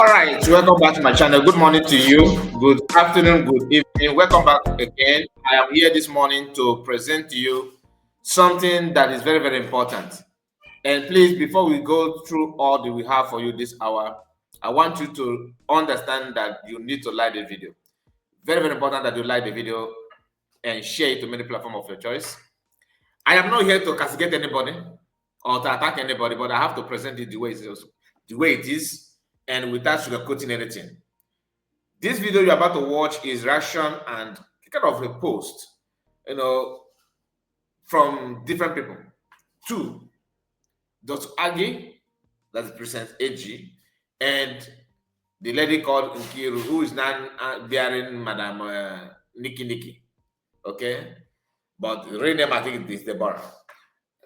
All right, welcome back to my channel. Good morning to you. Good afternoon, good evening. Welcome back again. I am here this morning to present to you something that is very, very important. And please, before we go through all that we have for you this hour, I want you to understand that you need to like the video. Very, very important that you like the video and share it to many platforms of your choice. I am not here to castigate anybody or to attack anybody, but I have to present it the way it is, and without sugarcoating anything. This video you're about to watch is reaction and kind of a post, from different people. Two, Dr. Agie, that represents Agie, and the lady called Nkiru, who is now bearing Madam Nikki. Okay? But the real name, I think, is Deborah.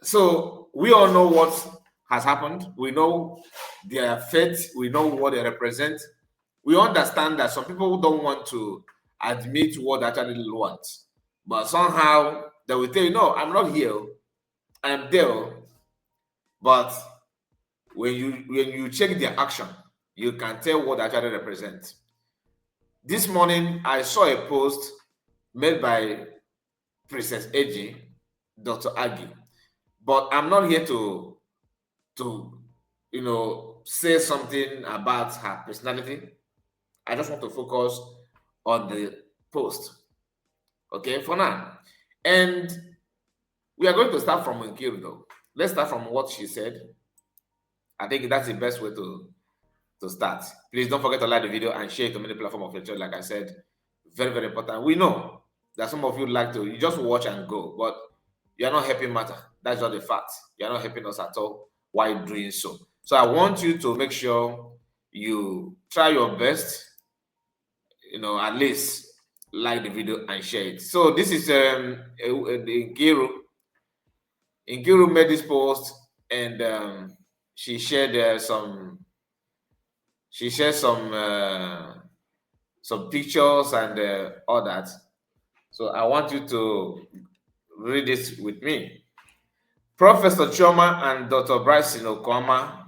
So we all know what has happened. We know their fate. We know what they represent. We understand that some people don't want to admit what they actually want. But somehow they will tell you, no, I'm not here. I am there. But when you check their action, you can tell what they actually represent. This morning, I saw a post made by Princess Agie, Dr. Agie. But I'm not here to say something about her personality. I just want to focus on the post. Okay, for now. And we are going to start from Nkiru though. Let's start from what she said. I think that's the best way to start. Please don't forget to like the video and share it to many platforms of your choice. Like I said, very, very important. We know that some of you like to, you just watch and go, but you're not helping matter. That's not the fact. You're not helping us at all while doing so. So I want you to make sure you try your best, at least like the video and share it. So this is Nkiru. Nkiru made this post and she shared some pictures and all that. So I want you to read this with me. Professor Chioma and Dr. Bryson Okoma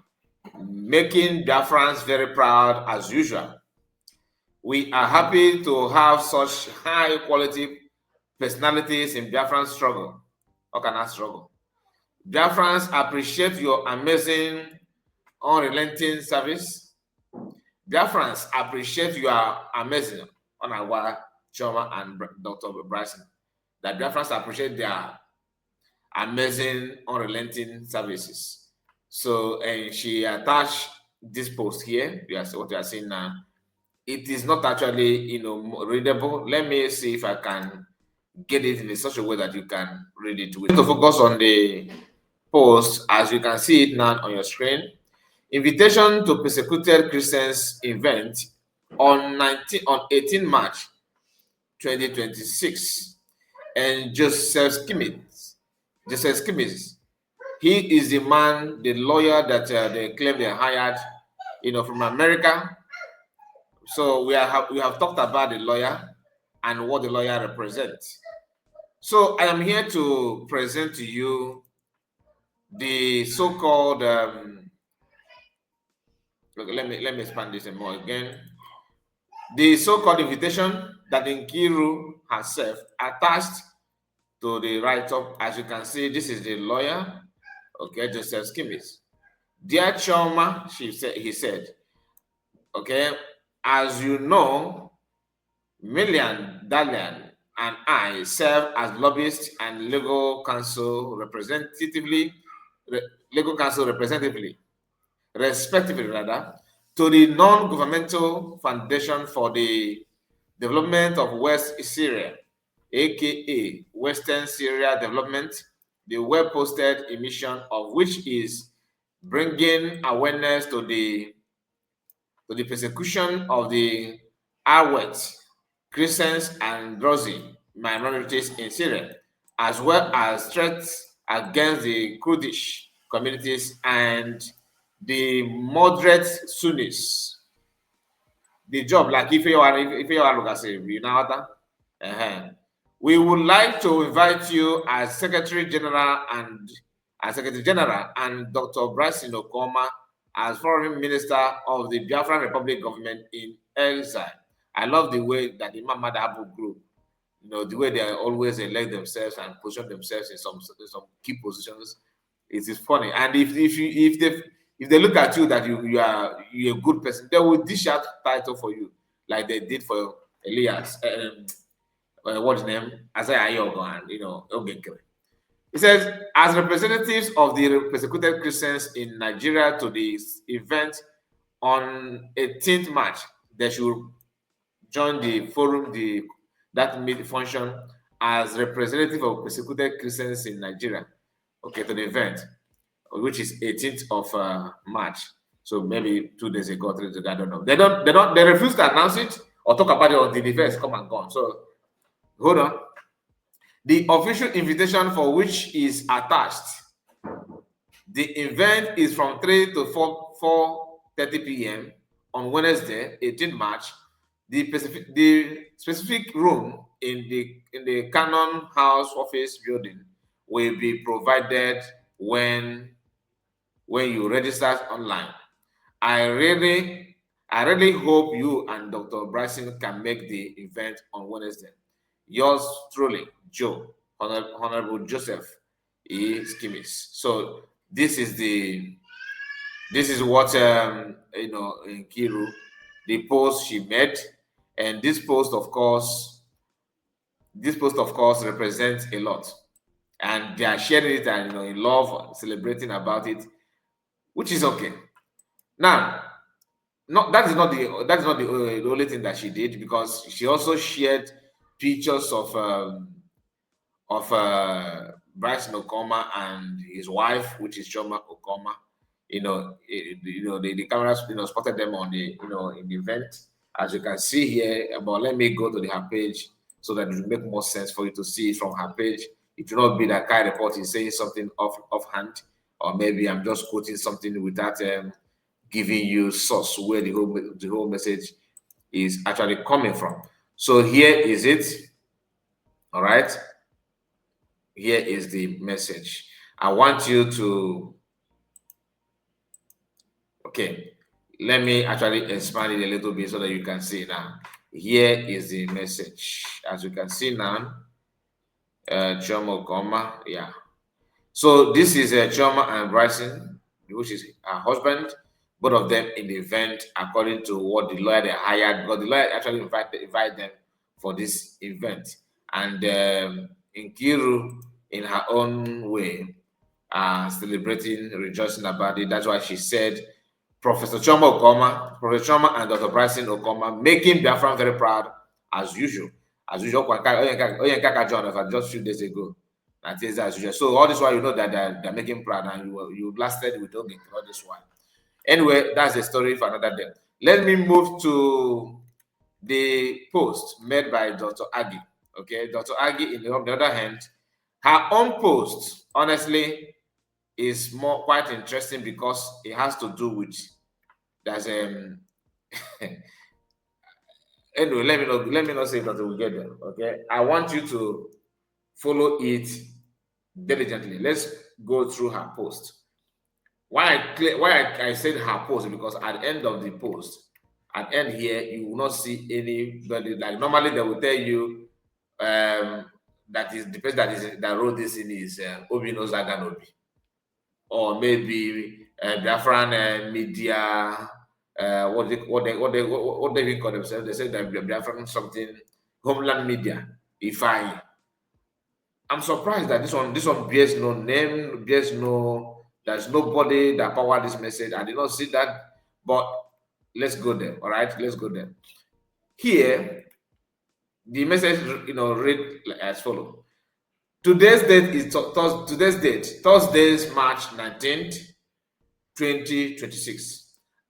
making Biafrans very proud as usual. We are happy to have such high quality personalities in Biafran struggle. How can I struggle? Biafrans appreciate your amazing, unrelenting service. Biafrans appreciate your amazing, Onawa, Chioma, and Dr. Bryson. That Biafrans appreciate their amazing, unrelenting services. So, and she attached this post here. What you are seeing now. It is not actually, readable. Let me see if I can get it in such a way that you can read it. To focus on the post, as you can see it now on your screen. Invitation to persecuted Christians event on 18 March 2026, and Joseph Skimis. He is the man, the lawyer that they claim they hired, from America. So we have talked about the lawyer and what the lawyer represents. So I am here to present to you the so-called let me expand this more again. The so-called invitation that Nkiru herself attached to the write-up. As you can see, this is the lawyer, okay, Joseph Skimis. Dear Chioma, he said, okay, as you know, Dalian and I serve as lobbyists and legal counsel respectively, to the non-governmental foundation for the development of West Syria, aka Western Syria Development, the well-posted emission of which is bringing awareness to the persecution of the Alawite, Christians, and Druze minorities in Syria, as well as threats against the Kurdish communities and the moderate Sunnis. The job, like if you are you know that. We would like to invite you as Secretary General and Dr. Bryson Okoma as foreign minister of the Biafran Republic government in exile. I love the way that the Mmaduabu group, the way they always elect themselves and position themselves in some key positions. It is funny. And if they look at you that you're a good person, they will dish out title for you, like they did for Elias. What's his name? Isaiah Ayogo and Ogenkere. It says, as representatives of the persecuted Christians in Nigeria to this event on 18th March, they should join the forum, that function as representative of persecuted Christians in Nigeria, okay, to the event, which is 18th of March. So maybe 2 days ago, 3 days ago, I don't know. They refuse to announce it or talk about it on the events come and gone. So hold on. The official invitation for which is attached. The event is from 3 to 4:30 p.m. on Wednesday, 18 March. The specific room in the Canon House office building will be provided when you register online. I really hope you and Dr. Bryson can make the event on Wednesday. Yours truly, Joe, Honorable Joseph E. Skimis. So this is what in Kiru, the post she made, and this post of course represents a lot, and they are sharing it and in love, celebrating about it, which is okay. Now, that is not the only thing that she did, because she also shared pictures of Bryson Okoma and his wife, which is Choma Okoma. The cameras spotted them on the in the event, as you can see here. But let me go to her page so that it will make more sense for you to see it from her page. It will not be that Kai report is saying something offhand, or maybe I'm just quoting something without giving you source where the whole message is actually coming from. So here is it. All right. Here is the message. I want you to, okay, let me actually expand it a little bit so that you can see now. Here is the message. As you can see now, Chomo Koma, yeah. So this is Choma and Bryson, which is her husband, both of them in the event, according to what the lawyer they hired, because the lawyer actually invited them for this event. And Nkiru, in her own way, celebrating, rejoicing about it. That's why she said, Professor Choma and Dr. Bryson Okoma making Biafran very proud as usual. As usual, John, just a few days ago. As usual. So all this while you know that they're making proud, and you blasted with Ogi all this while. Anyway, that's a story for another day. Let me move to the post made by Dr. Agie. Okay, Dr. Agie, on the other hand, her own post, honestly, is quite interesting because it has to do with anyway, let me not say that we'll get there. Okay, I want you to follow it diligently. Let's go through her post. Why I said her post, because at the end of the post, at the end here, you will not see anybody. Like normally they will tell you that is the person that wrote this in is Obino Zaganobi, or maybe Biafran media. What they even call themselves? They say that Biafran something, Homeland Media. I'm surprised that this one bears no name, bears no. There's nobody that powered this message. I did not see that, but let's go there. All right, let's go there. Here, the message read as follows. Today's date is Thursday, March 19th, 2026.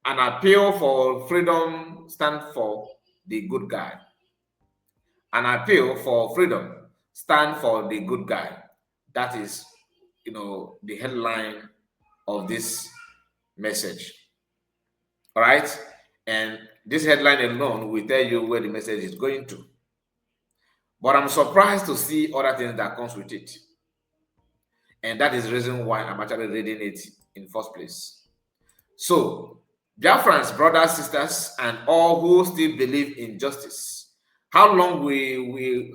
An appeal for freedom stand for the good guy. An appeal for freedom stand for the good guy. That is, the headline of this message. All right? And this headline alone will tell you where the message is going to. But I'm surprised to see other things that comes with it. And that is the reason why I'm actually reading it in the first place. So, Biafrans, brothers, sisters, and all who still believe in justice, how long will we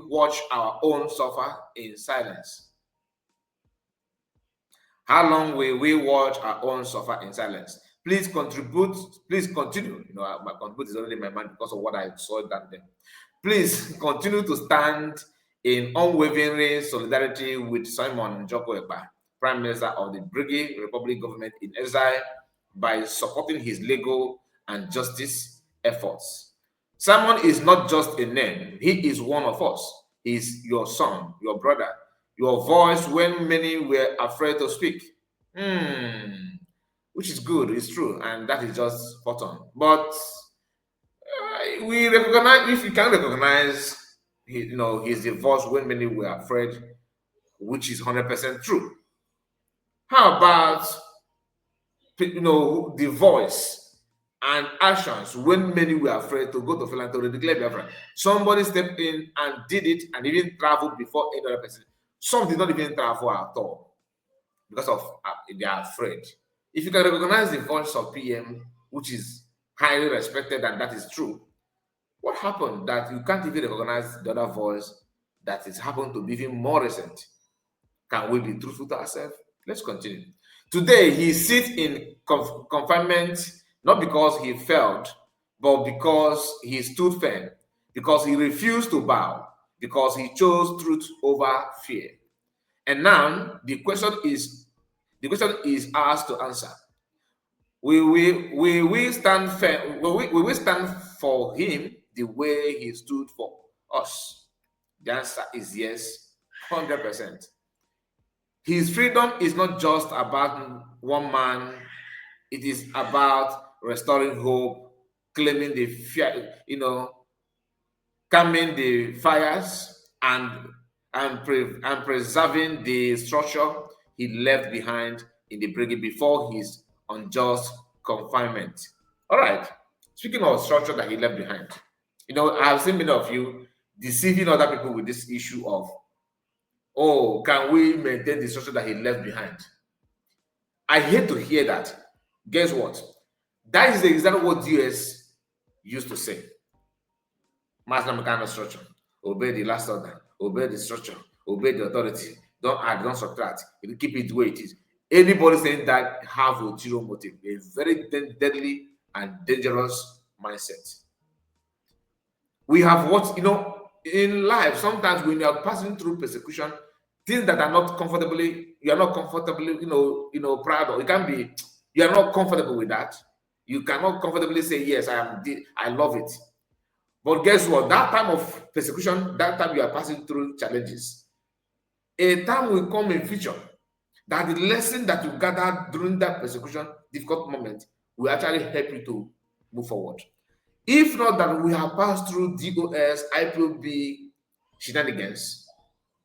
watch our own suffer in silence? How long will we watch our own suffer in silence? Please contribute. Please continue. My contribute is already in my mind because of what I saw that day. Please continue to stand in unwavering solidarity with Simon Njoko Ekpa, Prime Minister of the Brigade Republic government in exile, by supporting his legal and justice efforts. Simon is not just a name, he is one of us. He is your son, your brother, your voice when many were afraid to speak. Which is good, it's true, and that is just spot on. But we recognize, if you can recognize, his divorce when many were afraid, which is 100% true. How about the voice and actions when many were afraid to go to Finland to declare Biafra? Somebody stepped in and did it, and even traveled before any other person. Some did not even travel at all because of they are afraid. If you can recognize the voice of PM, which is highly respected, and that is true, what happened that you can't even recognize the other voice that is happened to be even more recent? Can we be truthful to ourselves? Let's continue. Today, he sits in confinement not because he failed, but because he stood firm, because he refused to bow, because he chose truth over fear. And now the question is ours to answer. We stand firm? Will we stand for him the way he stood for us? The answer is yes, 100%. His freedom is not just about one man, it is about restoring hope, claiming the fear, calming the fires, and preserving the structure he left behind in the brigade before his unjust confinement. All right. Speaking of structure that he left behind, I've seen many of you deceiving other people with this issue of, oh, can we maintain the structure that he left behind? I hate to hear that. Guess what? That is exactly what US used to say. Master mechanical structure. Obey the last order. Obey the structure. Obey the authority. Don't add, don't subtract. You keep it the way it is. Anybody saying that have a zero motive, a very deadly and dangerous mindset. We have what, in life, sometimes when you are passing through persecution, things that are not comfortably, you are not comfortably, proud of. It can be, you are not comfortable with that. You cannot comfortably say, yes, I love it. But guess what? That time of persecution, that time you are passing through challenges, a time will come in future that the lesson that you gathered during that persecution, difficult moment, will actually help you to move forward. If not that we have passed through DOS, IPOB shenanigans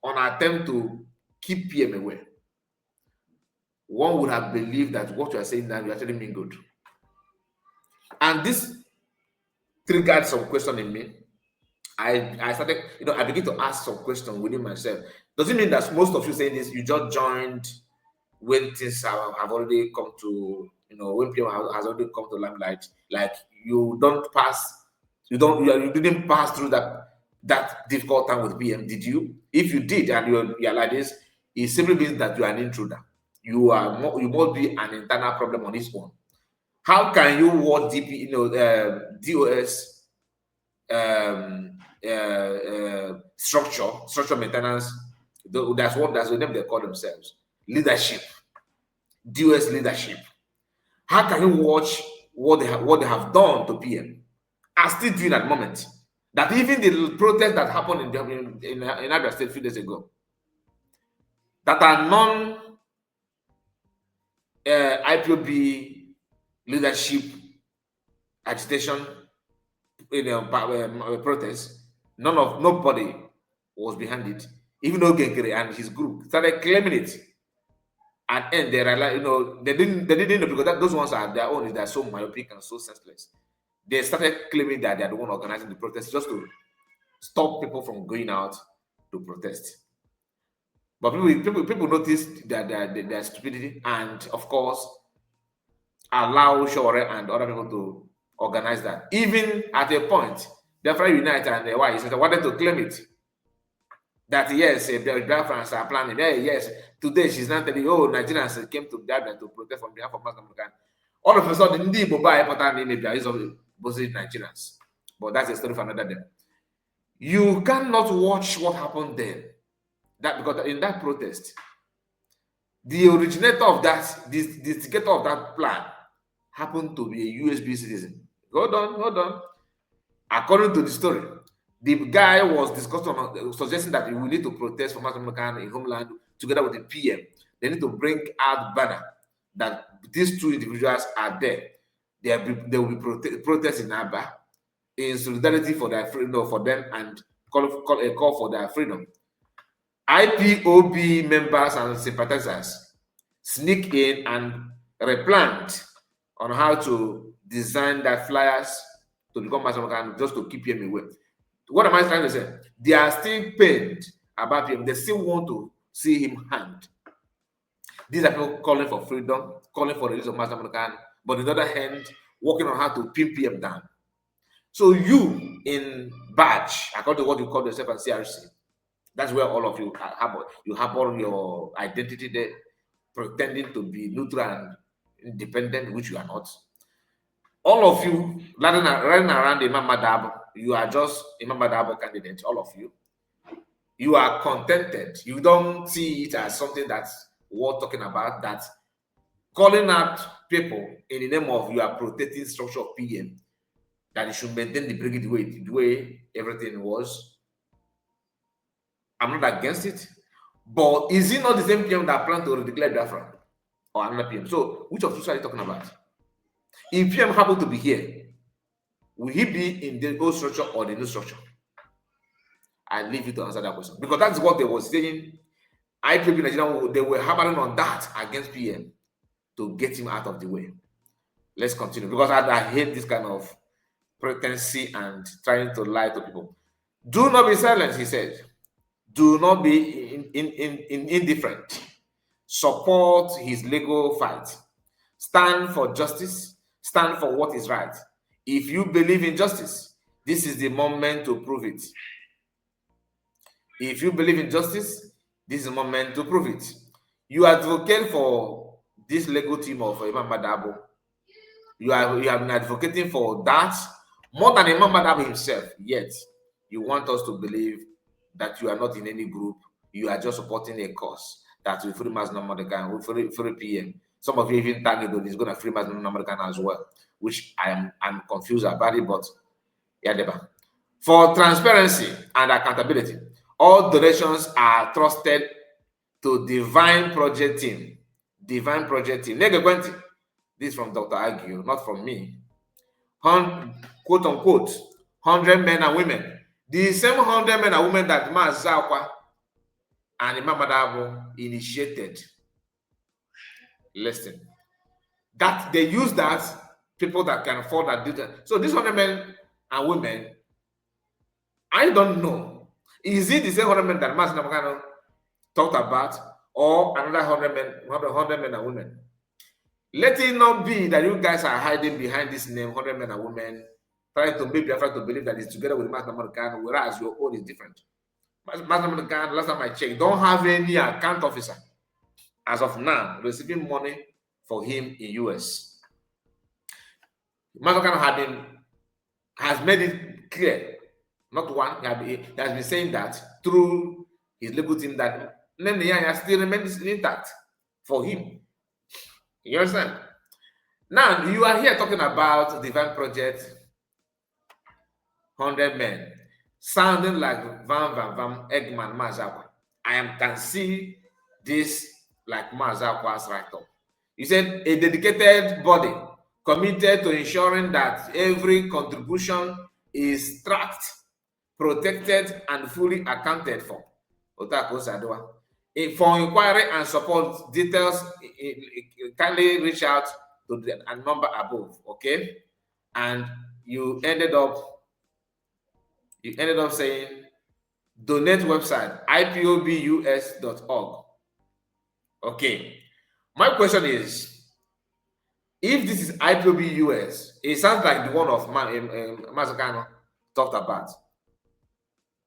on our attempt to keep PM away, one would have believed that what you are saying now, you actually mean good. And this triggered some question in me. I started, I began to ask some questions within myself. Does it mean that most of you saying this, you just joined when things have already come to, when PM has already come to limelight? Like you didn't pass through that difficult time with PM, did you? If you did and you're like this, it simply means that you are an intruder. You must be an internal problem on its own. How can you watch DOS structure maintenance? That's the name they call themselves. Leadership, DOS leadership. How can you watch what they have done to PM and still doing at the moment? That even the protest that happened in Abia State a few days ago, that are non IPOB leadership agitation, protest, nobody was behind it. Even though Genkere and his group started claiming it, and end they realized, they didn't know, because those ones are their own. They're so myopic and so senseless. They started claiming that they're the one organizing the protest just to stop people from going out to protest. But people notice their stupidity, and of course allow Shore and other people to organize that. Even at a point, Biafra Unite and the why they wanted to claim it. That yes, the Biafrans are planning. Yes, today she's not telling you, oh, Nigerians came to Biafra to protest on behalf of Muslim American. All of a sudden, the Boba important in Libya is opposite Nigerians. But that's a story for another day. You cannot watch what happened then. That because in that protest, the originator of that, the instigator of that plan happened to be a USB citizen. Hold on. According to the story, the guy was discussing, suggesting that we need to protest for Muslim American in homeland together with the PM. They need to bring out banner that these two individuals are there. They will be protest in Aba in solidarity for their freedom for them and call a call for their freedom. IPOB members and sympathizers sneak in and replant on how to design their flyers to become Muslim just to keep him away. What am I trying to say? They are still pained about him. They still want to see him hanged. These are people calling for freedom, calling for the release of Muslim but on the other hand, working on how to pin PM down. So you in badge, according to what you call yourself as CRC, that's where all of you have all your identity there, pretending to be neutral and independent, which you are not. All of you running around Mmaduabu, you are just a Mmaduabu candidate, all of you. You are contented. You don't see it as something that's worth talking about, that calling out people in the name of you are protecting structure of PM, that you should maintain the brigade the way everything was. I'm not against it. But is it not the same PM that planned to declare Biafra or another PM? So which of you are you talking about? If PM happened to be here, will he be in the old structure or the new structure? I leave you to answer that question. Because that's what they were saying. IPB Nigeria, they were hammering on that against PM to get him out of the way. Let's continue. Because I hate this kind of pretense and trying to lie to people. Do not be silent, he said. Do not be indifferent. Support his legal fight. Stand for justice. Stand for what is right. If you believe in justice, this is the moment to prove it. If you believe in justice, this is the moment to prove it. You advocate for this legal team of Mmaduabu. You have been advocating for that more than Mmaduabu himself, yet you want us to believe that you are not in any group. You are just supporting a cause that will free Muslim American, will free PM. Some of you even target that is going to free Muslim American as well, which I'm confused about it, but yeah, for transparency and accountability, all donations are trusted to Divine Project Team. Divine Project Team. This is from Dr. Agie, not from me. Quote unquote, 100 men and women. The same 100 men and women that Mazakwa and Mmaduabu initiated. Listen. That they use that, people that can afford that do that. So these 100 men and women, I don't know. Is it the same 100 men that Mas Namakano talked about, or another 100 men and women? Let it not be that you guys are hiding behind this name, 100 men and women, trying to make Biafra to believe that it's together with Mas Namakano, whereas your own is different. Mas Namakano, last time I checked, don't have any account officer as of now receiving money for him in US. Mas Namakano has made it clear. Not one, he has been saying that through his legal team that Nene still remains intact for him. You understand? Now, you are here talking about Divine Project, 100 men, sounding like Van Eggman Mazakwa. can see this like Mazakwa's write-up. You said a dedicated body committed to ensuring that every contribution is tracked, protected, and fully accounted for. For inquiry and support details, kindly reach out to the number above, okay? And you ended up saying donate website, ipobus.org. Okay. My question is, if this is IPOBUS, it sounds like the one of Mazukano talked about.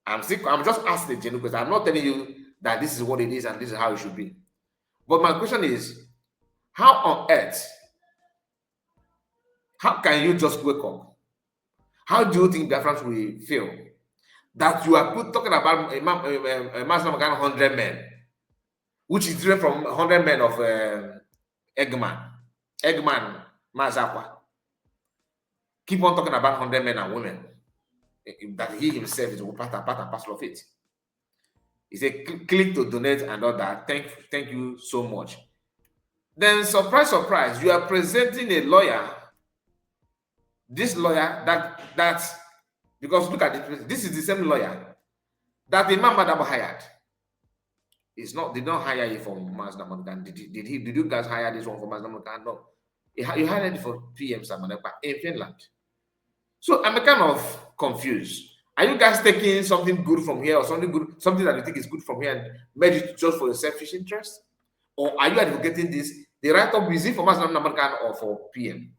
I'm just asking the genuine question. I'm not telling you that this is what it is and this is how it should be. But my question is, how on earth, how can you just wake up? How do you think Biafrans will feel that you are talking about a maximum 100 men, which is different from 100 men of Eggman, Mazakwa? Keep on talking about 100 men and women, that he himself is part and parcel of it. He said, click to donate and all that. Thank you so much. Then, surprise, surprise, you are presenting a lawyer. This lawyer that because look at it, this is the same lawyer that the Mmaduabu hired. It's not, did not hire you from Mmaduabu. Did you guys hire this one for Mmaduabu? No. You hired it for PM Samanekpa in Finland. So I'm kind of confused. Are you guys taking something good from here or something that you think is good from here and made it just for your selfish interest? Or are you advocating this? The write-up, is it for Mmaduabu or for PM?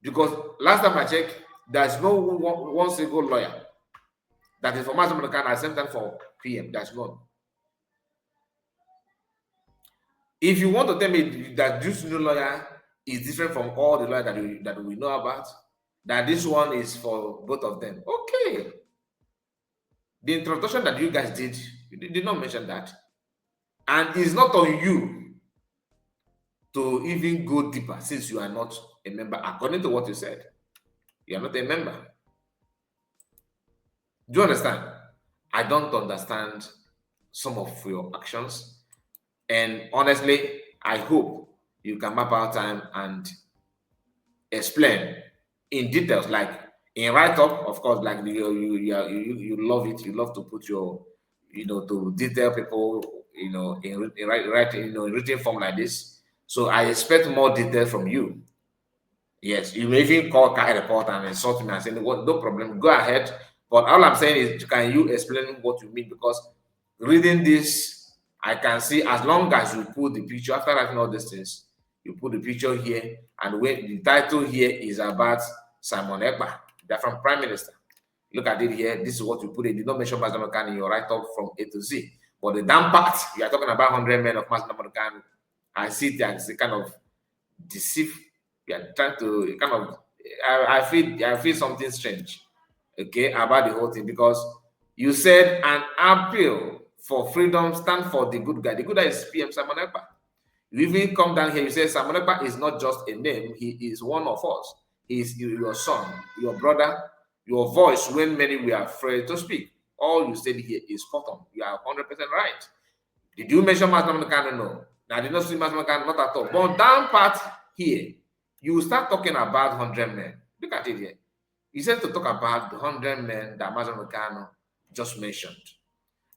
Because last time I checked, there's no one single lawyer that is for Mmaduabu at the same time for PM. There's none. If you want to tell me that this new lawyer is different from all the lawyers that we know about, that this one is for both of them, okay. The introduction that you guys did, you did not mention that. And it's not on you to even go deeper since you are not a member, according to what you said. You are not a member. Do you understand? I don't understand some of your actions. And honestly, I hope you can map out time and explain in details, like in write-up, of course, like you love it. You love to put your, to detail people, in written form like this. So I expect more detail from you. Yes, you may even call Kai report and insult me and say, "What? No problem, go ahead." But all I'm saying is, can you explain what you mean? Because reading this, I can see, as long as you put the picture, after writing all these things, you put the picture here, and when the title here is about Simon Ekpa, they're from Prime Minister. Look at it here. This is what you put. It did not mention Mazdama Khan in your write-up from A to Z. But the damn part, you are talking about 100 men of Mazdama Khan. I see it as a kind of deceive. You are trying to kind of. I feel something strange, okay, about the whole thing, because you said an appeal for freedom stand for the good guy. The good guy is PM Simon Ekpa. You even come down here, you say Simon Ekpa is not just a name, he is one of us. He is your son, your brother, your voice when many were afraid to speak. All you said here is spot on. You are 100% right. Did you mention Mazdama Khan? No. I did not see Mazdama Khan, not at all. But down part here, you start talking about 100 men. Look at it here. You said to talk about the 100 men that Mazdama Khan just mentioned.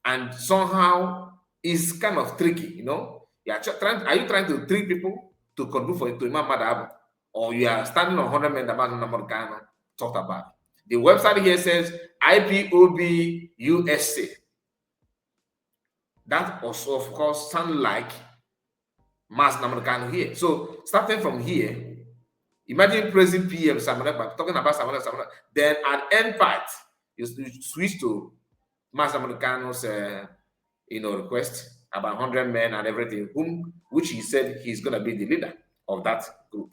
And somehow it's kind of tricky, Are you trying to trick people to contribute to Imam Mmaduabu? Or you are standing on 100 men that Mazdama Khan talked about? The website here says IPOB USA. That also, of course, sounds like Mazdama Khan here. So starting from here, imagine praising PM Simon Ekpa, talking about Simon Ekpa, then at end part, you switch to Mazdama Khan's request about 100 men and everything, which he said he's going to be the leader of that group.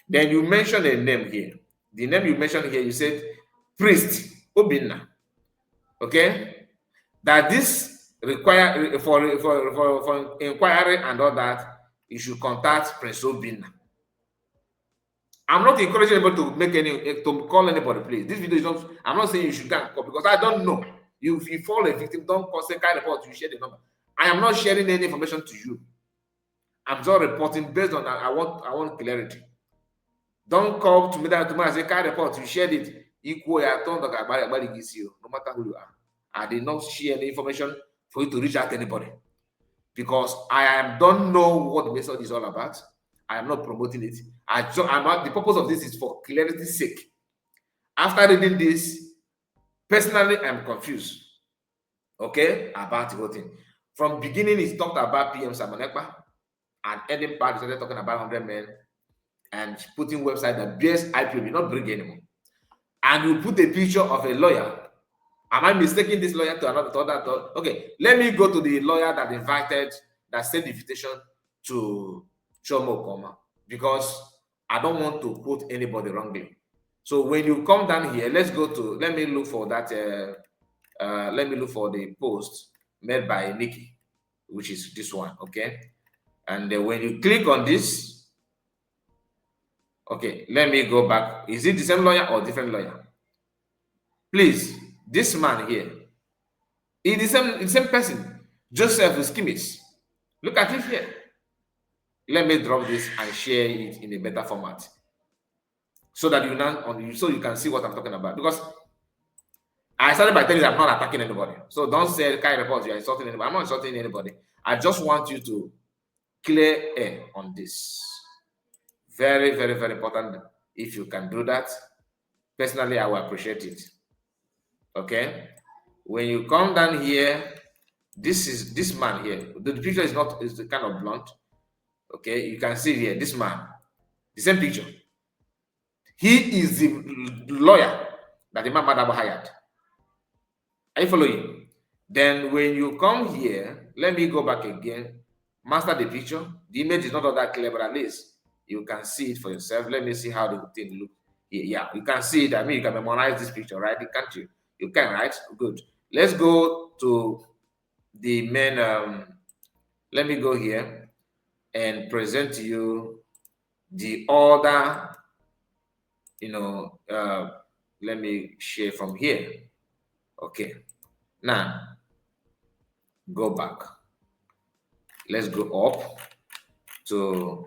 Then you mentioned a name here. The name you mentioned here, you said Priest Obinna. Okay? That this require for inquiry and all that, you should contact Prince Obinna. I'm not encouraging anybody to call anybody, please. This video is not, I'm not saying you should call, because I don't know. If you fall a victim, don't call, say, kind report, you share the number. I am not sharing any information to you. I'm just reporting based on that. I want clarity. Don't call to me and say, kind report, you shared it. Equal, I don't talk about it, no matter who you are. I did not share any information for you to reach out to anybody, because I don't know what the message is all about. I am not promoting it. The purpose of this is for clarity's sake. After reading this, personally, I'm confused. okay, about the whole thing. From beginning, he talked about PM Simon Ekpa, and ending part, he started talking about 100 men and putting website that bears IPOB, not bring anymore. And we put a picture of a lawyer. Am I mistaking this lawyer to another? To other, okay, let me go to the lawyer that invited, that sent the invitation to Chioma Okoma, because I don't want to quote anybody wrongly. So when you come down here, let's go to, let me look for that, let me look for the post made by Nikki, which is this one, okay? And when you click on this, okay, let me go back. Is it the same lawyer or different lawyer? Please, this man here, is the same person, Joseph Skimis. Look at it here. Let me drop this and share it in a better format, so that so you can see what I'm talking about. Because I started by telling you I'm not attacking anybody. So don't say kind reports you're insulting anybody. I'm not insulting anybody. I just want you to clear air on this. Very, very, very important. If you can do that, personally, I will appreciate it. Okay. When you come down here, this man here. The picture is kind of blunt. Okay, you can see here this man, the same picture. He is the lawyer that the Mmaduabu hired. Are you following? Then when you come here, let me go back again, master the picture. The image is not all that clear, but at least you can see it for yourself. Let me see how the thing looks. Yeah, you can see it. I mean, you can memorize this picture, right? Can't you? You can, right? Good. Let's go to the main. Let me go here and present to you the other. Let me share from here. Okay. Now, go back. Let's go up to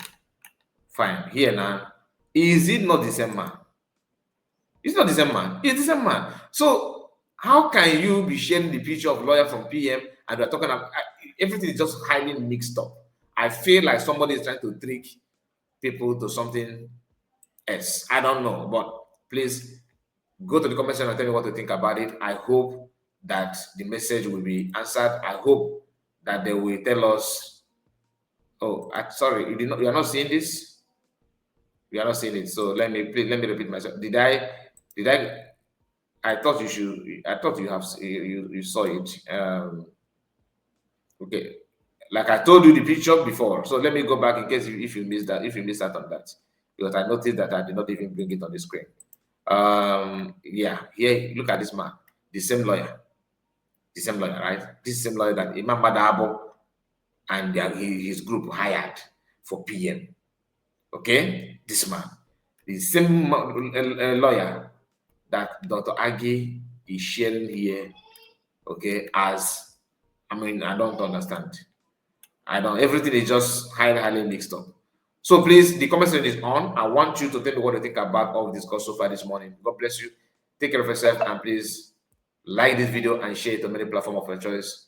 fine. Here now, is it not the same man? It's not the same man. It's the same man. So how can you be sharing the picture of lawyer from PM and we're talking about everything is just highly mixed up? I feel like somebody is trying to trick people to something else. I don't know, but please go to the comment section and tell me what you think about it. I hope that the message will be answered. I hope that they will tell us. Oh, sorry, you are not seeing this. You are not seeing it. So let me repeat myself. Did I? I thought you should. I thought you saw it. Okay, like I told you the picture before. So let me go back in case if you missed that. If you missed out on that, because I noticed that I did not even bring it on the screen. Yeah, here look at this man, the same lawyer, right? This same lawyer that Mmaduabu and his group hired for PM. Okay, this man, the same lawyer that Dr. Agie is sharing here. Okay, as I mean, I don't understand. Everything is just highly mixed up. So please, the comment section is on. I want you to tell me what you think about all this discussed so far this morning. God bless you. Take care of yourself, and please like this video and share it on many platforms of your choice.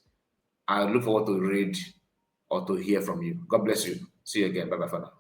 I look forward to read or to hear from you. God bless you. See you again. Bye bye for now.